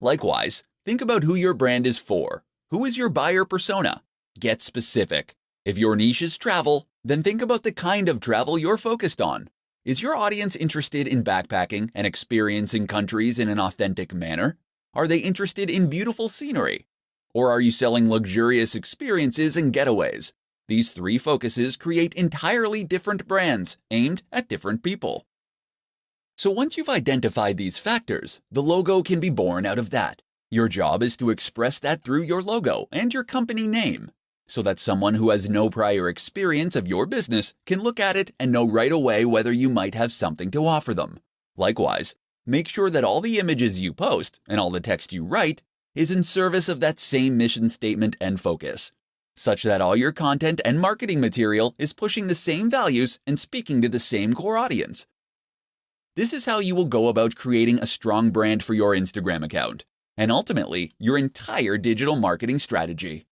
Likewise, think about who your brand is for. Who is your buyer persona? Get specific. If your niche is travel, then think about the kind of travel you're focused on. Is your audience interested in backpacking and experiencing countries in an authentic manner? Are they interested in beautiful scenery? Or are you selling luxurious experiences and getaways? These three focuses create entirely different brands aimed at different people. So once you've identified these factors, the logo can be born out of that. Your job is to express that through your logo and your company name, so that someone who has no prior experience of your business can look at it and know right away whether you might have something to offer them. Likewise, make sure that all the images you post and all the text you write is in service of that same mission statement and focus, such that all your content and marketing material is pushing the same values and speaking to the same core audience. This is how you will go about creating a strong brand for your Instagram account, and ultimately, your entire digital marketing strategy.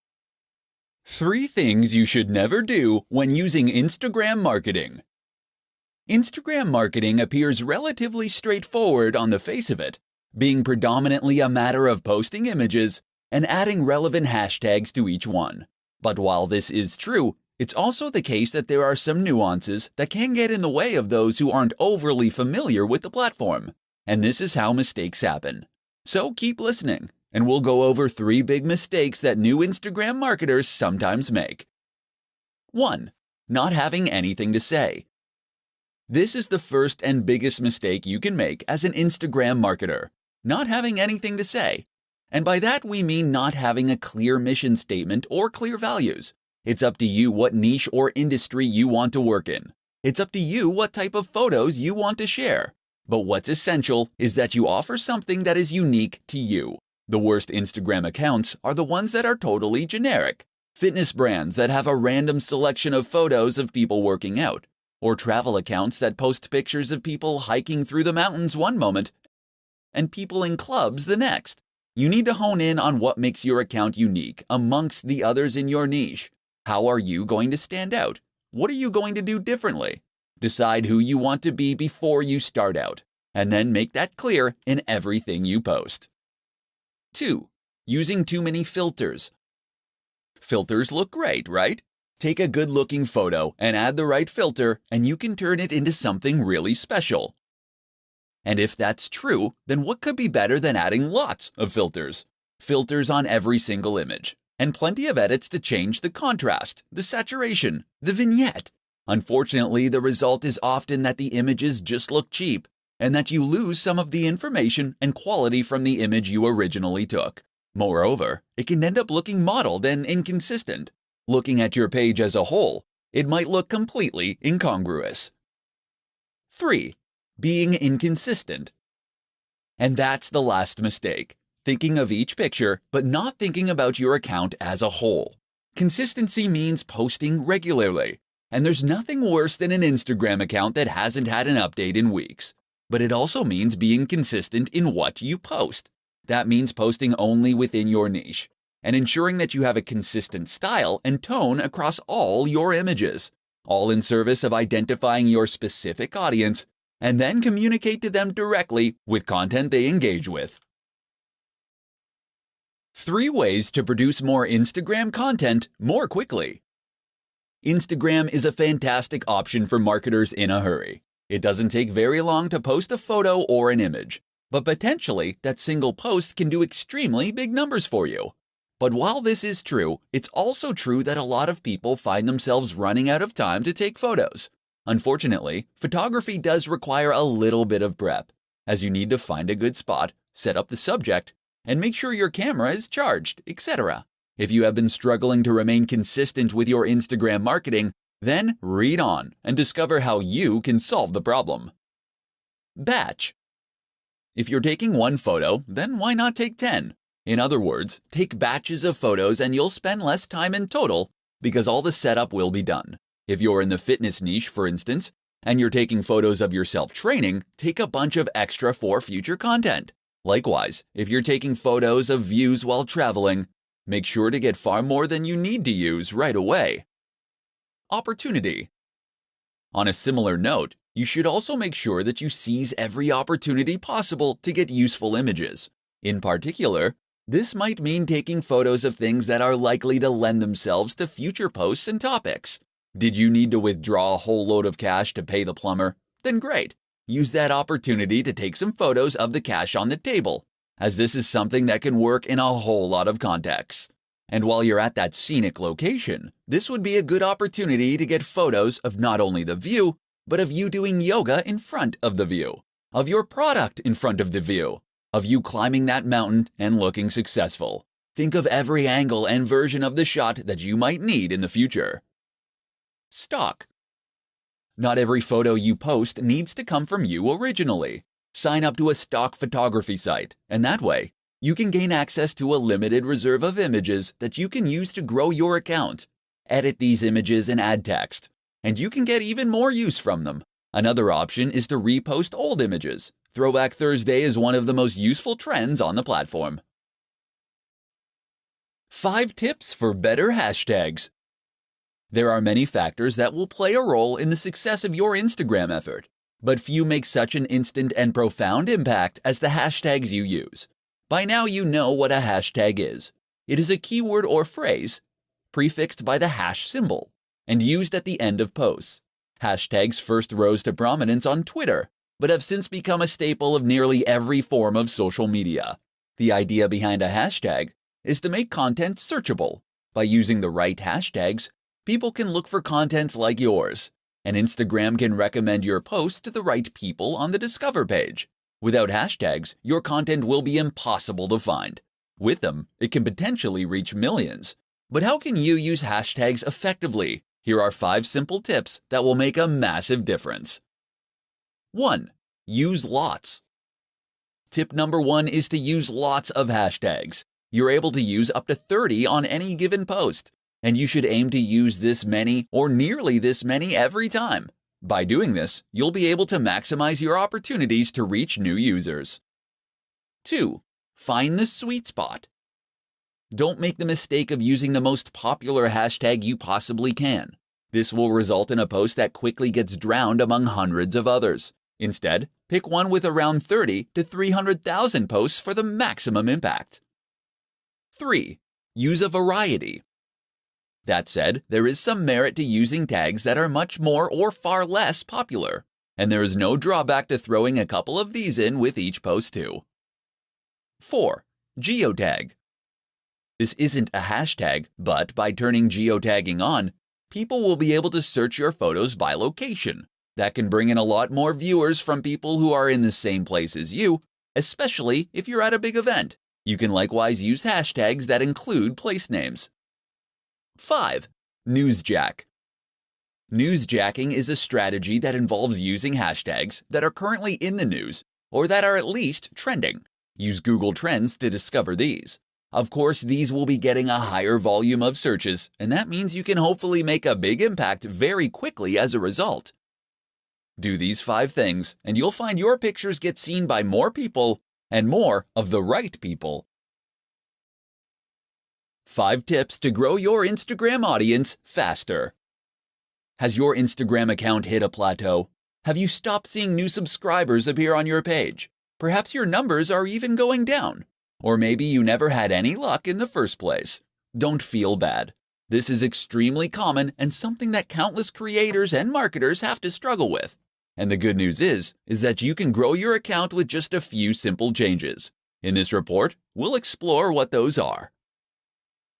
3 things you should never do when using Instagram marketing. Instagram marketing appears relatively straightforward on the face of it, being predominantly a matter of posting images and adding relevant hashtags to each one. But while this is true, it's also the case that there are some nuances that can get in the way of those who aren't overly familiar with the platform, and this is how mistakes happen. So keep listening, and we'll go over 3 big mistakes that new Instagram marketers sometimes make. 1. Not having anything to say. This is the first and biggest mistake you can make as an Instagram marketer, not having anything to say. And by that we mean not having a clear mission statement or clear values. It's up to you what niche or industry you want to work in. It's up to you what type of photos you want to share. But what's essential is that you offer something that is unique to you. The worst Instagram accounts are the ones that are totally generic. Fitness brands that have a random selection of photos of people working out. Or travel accounts that post pictures of people hiking through the mountains one moment and people in clubs the next. You need to hone in on what makes your account unique amongst the others in your niche. How are you going to stand out? What are you going to do differently? Decide who you want to be before you start out, and then make that clear in everything you post. 2. Using too many filters. Filters look great, right? Take a good-looking photo and add the right filter, and you can turn it into something really special. And if that's true, then what could be better than adding lots of filters? Filters on every single image, and plenty of edits to change the contrast, the saturation, the vignette. Unfortunately, the result is often that the images just look cheap, and that you lose some of the information and quality from the image you originally took. Moreover, it can end up looking modeled and inconsistent. Looking at your page as a whole, it might look completely incongruous. 3. Being inconsistent. And that's the last mistake. Thinking of each picture, but not thinking about your account as a whole. Consistency means posting regularly. And there's nothing worse than an Instagram account that hasn't had an update in weeks. But it also means being consistent in what you post. That means posting only within your niche, and ensuring that you have a consistent style and tone across all your images, all in service of identifying your specific audience, and then communicate to them directly with content they engage with. 3 ways to produce more Instagram content more quickly. Instagram is a fantastic option for marketers in a hurry. It doesn't take very long to post a photo or an image, but potentially that single post can do extremely big numbers for you. But while this is true, it's also true that a lot of people find themselves running out of time to take photos. Unfortunately, photography does require a little bit of prep, as you need to find a good spot, set up the subject, and make sure your camera is charged, etc. If you have been struggling to remain consistent with your Instagram marketing, then read on and discover how you can solve the problem. Batch. If you're taking 1 photo, then why not take 10? In other words, take batches of photos and you'll spend less time in total because all the setup will be done. If you're in the fitness niche, for instance, and you're taking photos of yourself training, take a bunch of extra for future content. Likewise, if you're taking photos of views while traveling, make sure to get far more than you need to use right away. Opportunity. On a similar note, you should also make sure that you seize every opportunity possible to get useful images. In particular, this might mean taking photos of things that are likely to lend themselves to future posts and topics. Did you need to withdraw a whole load of cash to pay the plumber? Then great. Use that opportunity to take some photos of the cash on the table, as this is something that can work in a whole lot of contexts. And while you're at that scenic location, this would be a good opportunity to get photos of not only the view, but of you doing yoga in front of the view, of your product in front of the view, of you climbing that mountain and looking successful. Think of every angle and version of the shot that you might need in the future. Stock. Not every photo you post needs to come from you originally. Sign up to a stock photography site, and that way, you can gain access to a limited reserve of images that you can use to grow your account. Edit these images and add text, and you can get even more use from them. Another option is to repost old images. Throwback Thursday is one of the most useful trends on the platform. 5 tips for better hashtags. There are many factors that will play a role in the success of your Instagram effort, but few make such an instant and profound impact as the hashtags you use. By now you know what a hashtag is. It is a keyword or phrase prefixed by the hash symbol and used at the end of posts. Hashtags first rose to prominence on Twitter, but have since become a staple of nearly every form of social media. The idea behind a hashtag is to make content searchable. By using the right hashtags, people can look for content like yours, and Instagram can recommend your post to the right people on the Discover page. Without hashtags, your content will be impossible to find. With them, it can potentially reach millions. But how can you use hashtags effectively? Here are 5 simple tips that will make a massive difference. 1. Use lots. Tip number 1 is to use lots of hashtags. You're able to use up to 30 on any given post, and you should aim to use this many or nearly this many every time. By doing this, you'll be able to maximize your opportunities to reach new users. 2. Find the sweet spot. Don't make the mistake of using the most popular hashtag you possibly can. This will result in a post that quickly gets drowned among hundreds of others. Instead, pick one with around 30 to 300,000 posts for the maximum impact. 3. Use a variety. That said, there is some merit to using tags that are much more or far less popular, and there is no drawback to throwing a couple of these in with each post too. 4. Geotag. This isn't a hashtag, but by turning geotagging on, people will be able to search your photos by location. That can bring in a lot more viewers from people who are in the same place as you, especially if you're at a big event. You can likewise use hashtags that include place names. 5. Newsjack. Newsjacking is a strategy that involves using hashtags that are currently in the news or that are at least trending. Use Google Trends to discover these. Of course, these will be getting a higher volume of searches, and that means you can hopefully make a big impact very quickly as a result. Do these 5 things, and you'll find your pictures get seen by more people and more of the right people. 5 tips to grow your Instagram audience faster. Has your Instagram account hit a plateau? Have you stopped seeing new subscribers appear on your page? Perhaps your numbers are even going down. Or maybe you never had any luck in the first place. Don't feel bad. This is extremely common and something that countless creators and marketers have to struggle with. And the good news is that you can grow your account with just a few simple changes. In this report, we'll explore what those are.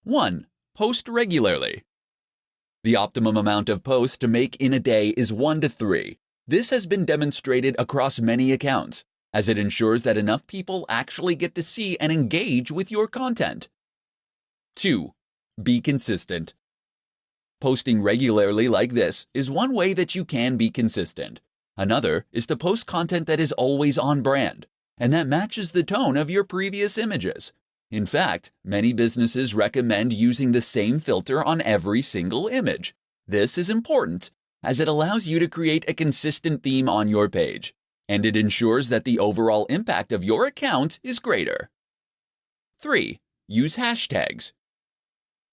1. Post regularly. The optimum amount of posts to make in a day is 1 to 3. This has been demonstrated across many accounts, as it ensures that enough people actually get to see and engage with your content. 2. Be consistent. Posting regularly like this is one way that you can be consistent. Another is to post content that is always on brand, and that matches the tone of your previous images. In fact, many businesses recommend using the same filter on every single image. This is important, as it allows you to create a consistent theme on your page, and it ensures that the overall impact of your account is greater. 3. Use hashtags.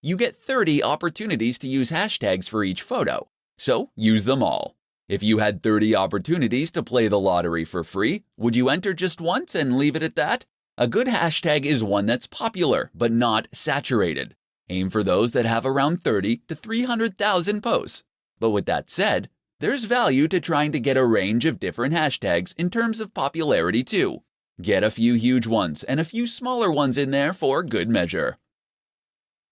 You get 30 opportunities to use hashtags for each photo, so use them all. If you had 30 opportunities to play the lottery for free, would you enter just once and leave it at that? A good hashtag is one that's popular but not saturated. Aim for those that have around 30 to 300,000 posts. But with that said, there's value to trying to get a range of different hashtags in terms of popularity too. Get a few huge ones and a few smaller ones in there for good measure.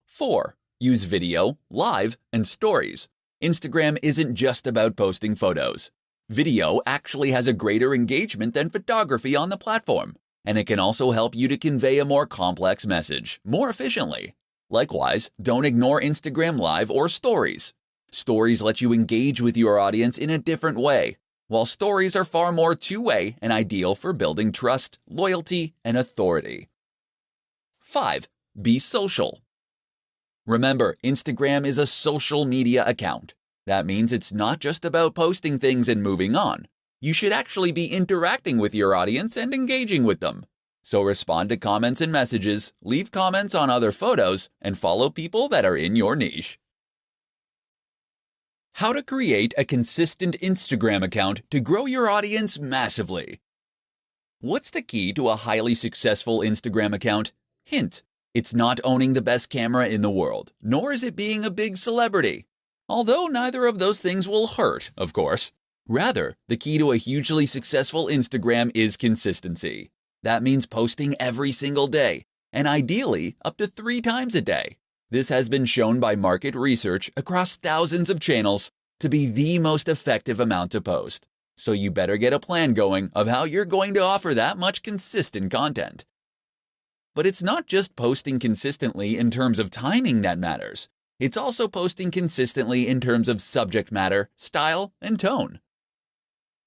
4. Use video, live, and stories. Instagram isn't just about posting photos. Video actually has a greater engagement than photography on the platform, and it can also help you to convey a more complex message more efficiently. Likewise, don't ignore Instagram Live or Stories. Stories let you engage with your audience in a different way, while stories are far more two-way and ideal for building trust, loyalty, and authority. 5. Be social. Remember, Instagram is a social media account. That means it's not just about posting things and moving on. You should actually be interacting with your audience and engaging with them. So respond to comments and messages, leave comments on other photos, and follow people that are in your niche. How to create a consistent Instagram account to grow your audience massively. What's the key to a highly successful Instagram account? Hint: it's not owning the best camera in the world, nor is it being a big celebrity. Although neither of those things will hurt, of course. Rather, the key to a hugely successful Instagram is consistency. That means posting every single day, and ideally up to 3 times a day. This has been shown by market research across thousands of channels to be the most effective amount to post. So you better get a plan going of how you're going to offer that much consistent content. But it's not just posting consistently in terms of timing that matters. It's also posting consistently in terms of subject matter, style, and tone.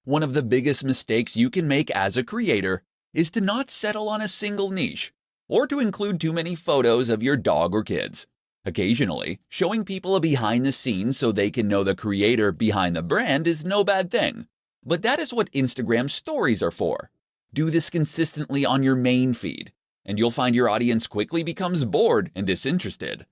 One of the biggest mistakes you can make as a creator is to not settle on a single niche, or to include too many photos of your dog or kids. Occasionally, showing people a behind the scenes so they can know the creator behind the brand is no bad thing. But that is what Instagram stories are for. Do this consistently on your main feed, and you'll find your audience quickly becomes bored and disinterested.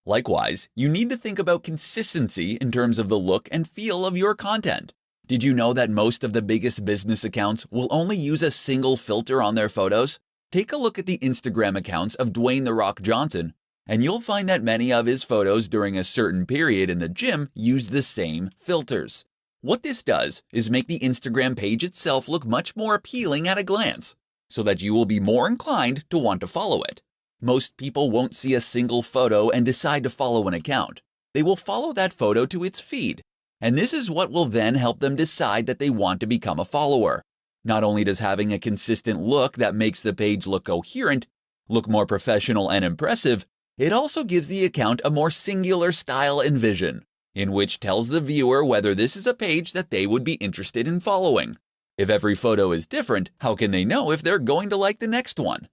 Likewise, you need to think about consistency in terms of the look and feel of your content. Did you know that most of the biggest business accounts will only use a single filter on their photos? Take a look at the Instagram accounts of Dwayne "The Rock" Johnson, and you'll find that many of his photos during a certain period in the gym use the same filters. What this does is make the Instagram page itself look much more appealing at a glance, so that you will be more inclined to want to follow it. Most people won't see a single photo and decide to follow an account. They will follow that photo to its feed, and this is what will then help them decide that they want to become a follower. Not only does having a consistent look that makes the page look coherent, look more professional and impressive, it also gives the account a more singular style and vision, in which tells the viewer whether this is a page that they would be interested in following. If every photo is different, how can they know if they're going to like the next one?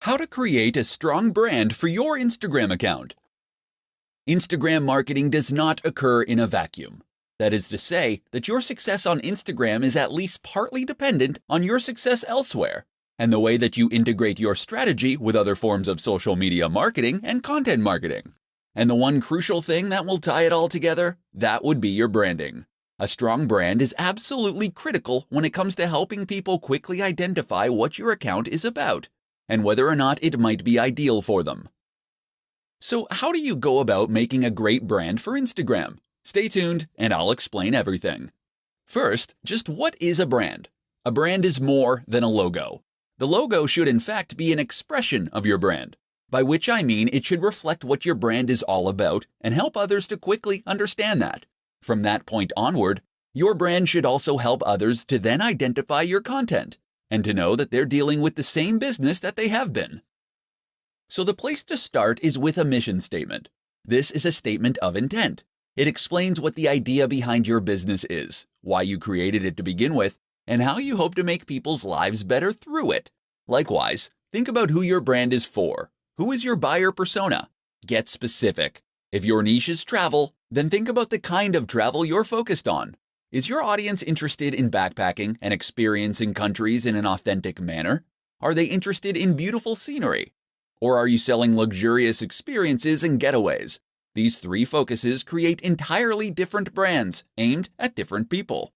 How to create a strong brand for your Instagram account. Instagram marketing does not occur in a vacuum. That is to say that your success on Instagram is at least partly dependent on your success elsewhere, and the way that you integrate your strategy with other forms of social media marketing and content marketing. And the one crucial thing that will tie it all together, that would be your branding. A strong brand is absolutely critical when it comes to helping people quickly identify what your account is about, and whether or not it might be ideal for them. So how do you go about making a great brand for Instagram? Stay tuned and I'll explain everything. First, just what is a brand? A brand is more than a logo. The logo should in fact be an expression of your brand, by which I mean it should reflect what your brand is all about and help others to quickly understand that. From that point onward, your brand should also help others to then identify your content and to know that they're dealing with the same business that they have been. So the place to start is with a mission statement. This is a statement of intent. It explains what the idea behind your business is, why you created it to begin with, and how you hope to make people's lives better through it. Likewise, think about who your brand is for. Who is your buyer persona? Get specific. If your niche is travel, then think about the kind of travel you're focused on. Is your audience interested in backpacking and experiencing countries in an authentic manner? Are they interested in beautiful scenery? Or are you selling luxurious experiences and getaways? These 3 focuses create entirely different brands aimed at different people.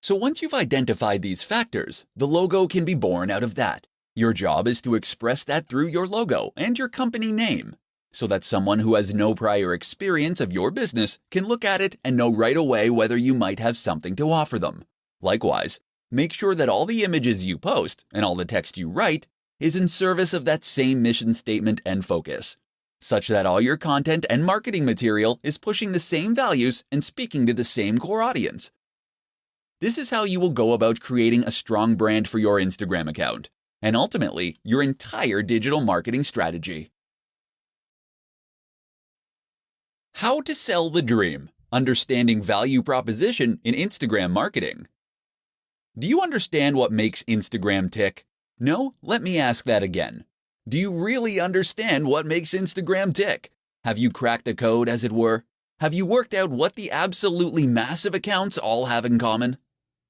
So once you've identified these factors, the logo can be born out of that. Your job is to express that through your logo and your company name, so that someone who has no prior experience of your business can look at it and know right away whether you might have something to offer them. Likewise, make sure that all the images you post and all the text you write is in service of that same mission statement and focus, such that all your content and marketing material is pushing the same values and speaking to the same core audience. This is how you will go about creating a strong brand for your Instagram account, and ultimately your entire digital marketing strategy. How to sell the dream: understanding value proposition in Instagram marketing. Do you understand what makes Instagram tick? No? Let me ask that again. Do you really understand what makes Instagram tick? Have you cracked the code, as it were? Have you worked out what the absolutely massive accounts all have in common?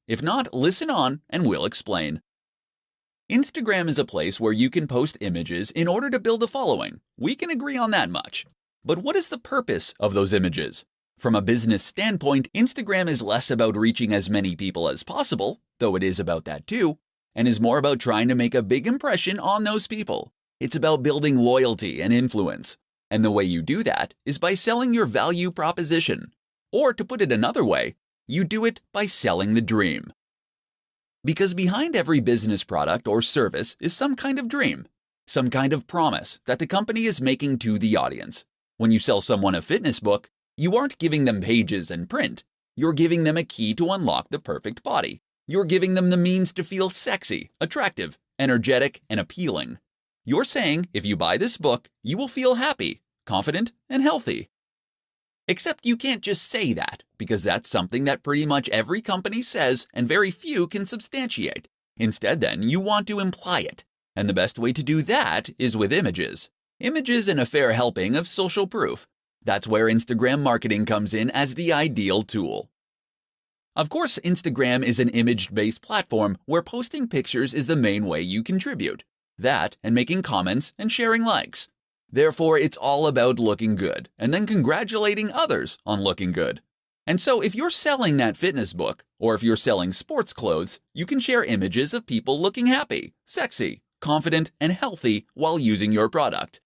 If not, listen on and we'll explain. Instagram is a place where you can post images in order to build a following. We can agree on that much. But what is the purpose of those images? From a business standpoint, Instagram is less about reaching as many people as possible, though it is about that too, and is more about trying to make a big impression on those people. It's about building loyalty and influence. And the way you do that is by selling your value proposition. Or to put it another way, you do it by selling the dream. Because behind every business product or service is some kind of dream, some kind of promise that the company is making to the audience. When you sell someone a fitness book, you aren't giving them pages and print. You're giving them a key to unlock the perfect body. You're giving them the means to feel sexy, attractive, energetic, and appealing. You're saying if you buy this book, you will feel happy, confident, and healthy. Except you can't just say that, because that's something that pretty much every company says and very few can substantiate. Instead, then, you want to imply it. And the best way to do that is with images. Images and a fair helping of social proof. That's where Instagram marketing comes in as the ideal tool. Of course, Instagram is an image-based platform where posting pictures is the main way you contribute. That and making comments and sharing likes. Therefore, it's all about looking good and then congratulating others on looking good. And so if you're selling that fitness book, or if you're selling sports clothes, you can share images of people looking happy, sexy, confident, and healthy while using your product.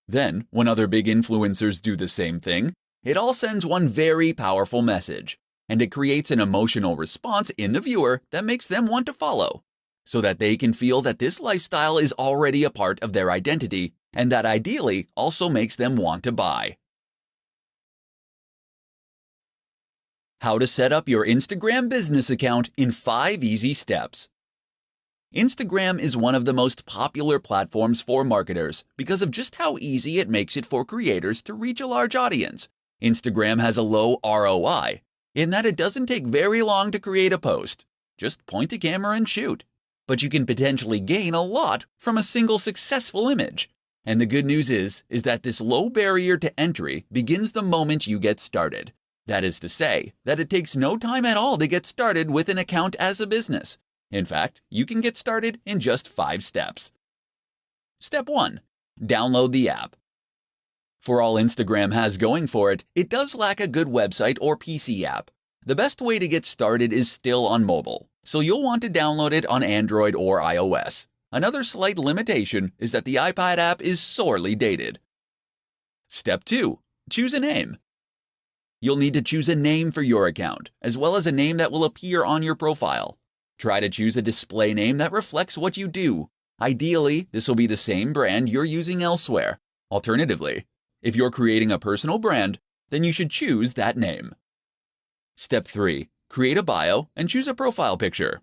Then, when other big influencers do the same thing, it all sends one very powerful message, and it creates an emotional response in the viewer that makes them want to follow, so that they can feel that this lifestyle is already a part of their identity, and that ideally also makes them want to buy. How to set up your Instagram business account in 5 easy steps. Instagram is one of the most popular platforms for marketers because of just how easy it makes it for creators to reach a large audience. Instagram has a low ROI, in that it doesn't take very long to create a post. Just point a camera and shoot. But you can potentially gain a lot from a single successful image. And the good news is that this low barrier to entry begins the moment you get started. That is to say, that it takes no time at all to get started with an account as a business. In fact, you can get started in just 5 steps. Step 1. Download the app. For all Instagram has going for it, it does lack a good website or PC app. The best way to get started is still on mobile, so you'll want to download it on Android or iOS. Another slight limitation is that the iPad app is sorely dated. Step 2. Choose a name. You'll need to choose a name for your account, as well as a name that will appear on your profile. Try to choose a display name that reflects what you do. Ideally, this will be the same brand you're using elsewhere. Alternatively, if you're creating a personal brand, then you should choose that name. Step 3. Create a bio and choose a profile picture.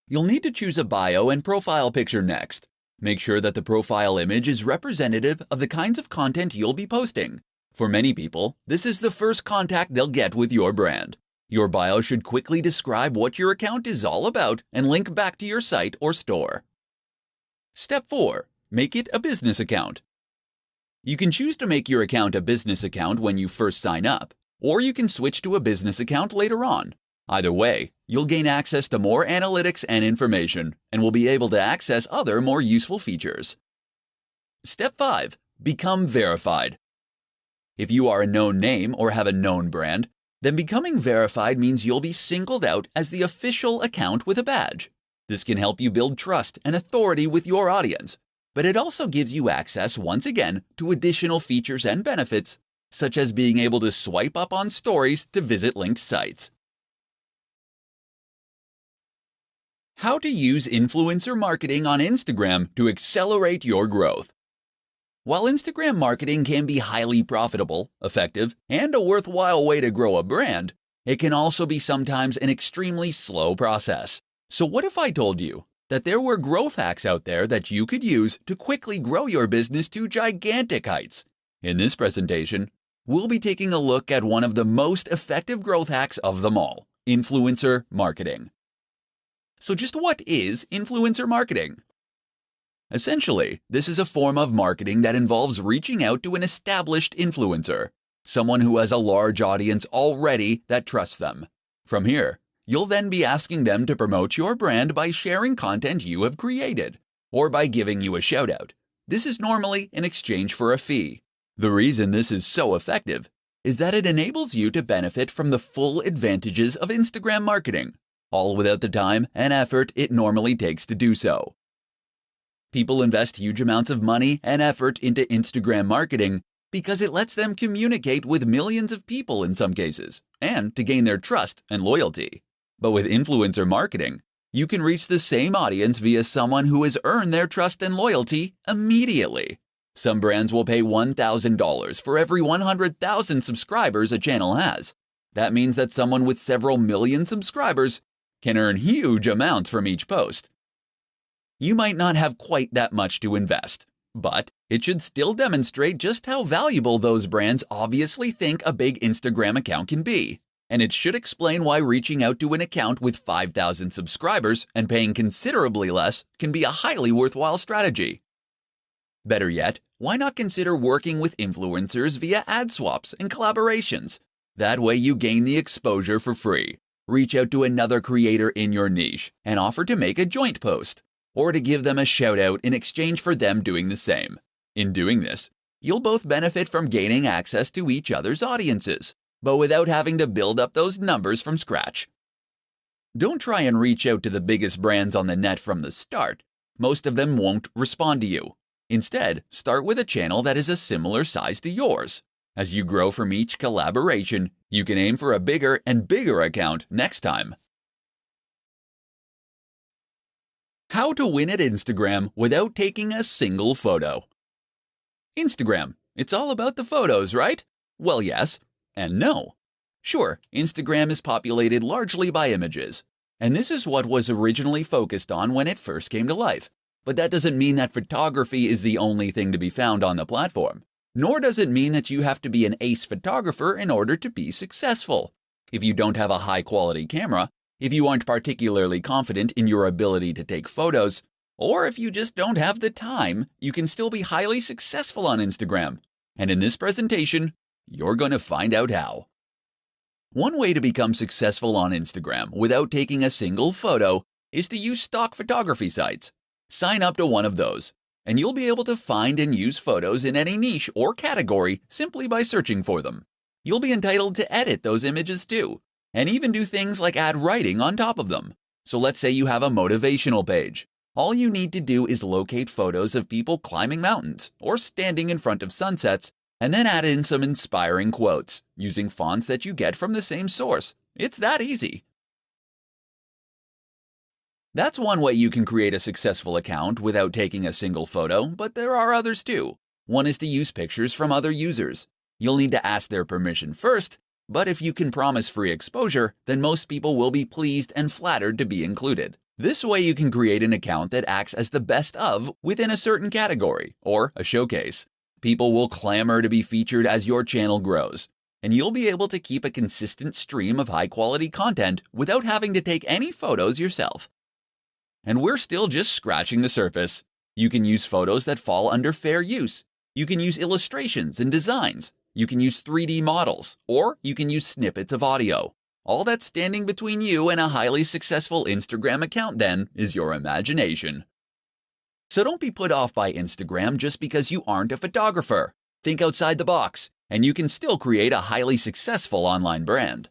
You'll need to choose a bio and profile picture next. Make sure that the profile image is representative of the kinds of content you'll be posting. For many people, this is the first contact they'll get with your brand. Your bio should quickly describe what your account is all about and link back to your site or store. Step 4. Make it a business account. You can choose to make your account a business account when you first sign up, or you can switch to a business account later on. Either way, you'll gain access to more analytics and information, and will be able to access other more useful features. Step 5. Become verified. If you are a known name or have a known brand, Then becoming verified means you'll be singled out as the official account with a badge. This can help you build trust and authority with your audience, but it also gives you access, once again, to additional features and benefits, such as being able to swipe up on stories to visit linked sites. How to use influencer marketing on Instagram to accelerate your growth. While Instagram marketing can be highly profitable, effective, and a worthwhile way to grow a brand, it can also be sometimes an extremely slow process. So what if I told you that there were growth hacks out there that you could use to quickly grow your business to gigantic heights? In this presentation, we'll be taking a look at one of the most effective growth hacks of them all, influencer marketing. So just what is influencer marketing? Essentially, this is a form of marketing that involves reaching out to an established influencer, someone who has a large audience already that trusts them. From here, you'll then be asking them to promote your brand by sharing content you have created, or by giving you a shout-out. This is normally in exchange for a fee. The reason this is so effective is that it enables you to benefit from the full advantages of Instagram marketing, all without the time and effort it normally takes to do so. People invest huge amounts of money and effort into Instagram marketing because it lets them communicate with millions of people in some cases, and to gain their trust and loyalty. But with influencer marketing, you can reach the same audience via someone who has earned their trust and loyalty immediately. Some brands will pay $1,000 for every 100,000 subscribers a channel has. That means that someone with several million subscribers can earn huge amounts from each post. You might not have quite that much to invest, but it should still demonstrate just how valuable those brands obviously think a big Instagram account can be. And it should explain why reaching out to an account with 5,000 subscribers and paying considerably less can be a highly worthwhile strategy. Better yet, why not consider working with influencers via ad swaps and collaborations? That way you gain the exposure for free. Reach out to another creator in your niche and offer to make a joint post, or to give them a shout out in exchange for them doing the same. In doing this, you'll both benefit from gaining access to each other's audiences, but without having to build up those numbers from scratch. Don't try and reach out to the biggest brands on the net from the start. Most of them won't respond to you. Instead, start with a channel that is a similar size to yours. As you grow from each collaboration, you can aim for a bigger and bigger account next time. How to win at Instagram without taking a single photo. Instagram, it's all about the photos, right? Well, yes and no. Sure, Instagram is populated largely by images, and this is what was originally focused on when it first came to life. But that doesn't mean that photography is the only thing to be found on the platform. Nor does it mean that you have to be an ace photographer in order to be successful. If you don't have a high-quality camera, if you aren't particularly confident in your ability to take photos, or if you just don't have the time, you can still be highly successful on Instagram. And in this presentation, you're going to find out how. One way to become successful on Instagram without taking a single photo is to use stock photography sites. Sign up to one of those, and you'll be able to find and use photos in any niche or category simply by searching for them. You'll be entitled to edit those images too, and even do things like add writing on top of them. So let's say you have a motivational page. All you need to do is locate photos of people climbing mountains or standing in front of sunsets, and then add in some inspiring quotes using fonts that you get from the same source. It's that easy. That's one way you can create a successful account without taking a single photo, but there are others too. One is to use pictures from other users. You'll need to ask their permission first, but if you can promise free exposure, then most people will be pleased and flattered to be included. This way you can create an account that acts as the best of within a certain category, or a showcase. People will clamor to be featured as your channel grows, and you'll be able to keep a consistent stream of high-quality content without having to take any photos yourself. And we're still just scratching the surface. You can use photos that fall under fair use. You can use illustrations and designs. You can use 3D models, or you can use snippets of audio. All that's standing between you and a highly successful Instagram account then is your imagination. So don't be put off by Instagram just because you aren't a photographer. Think outside the box, and you can still create a highly successful online brand.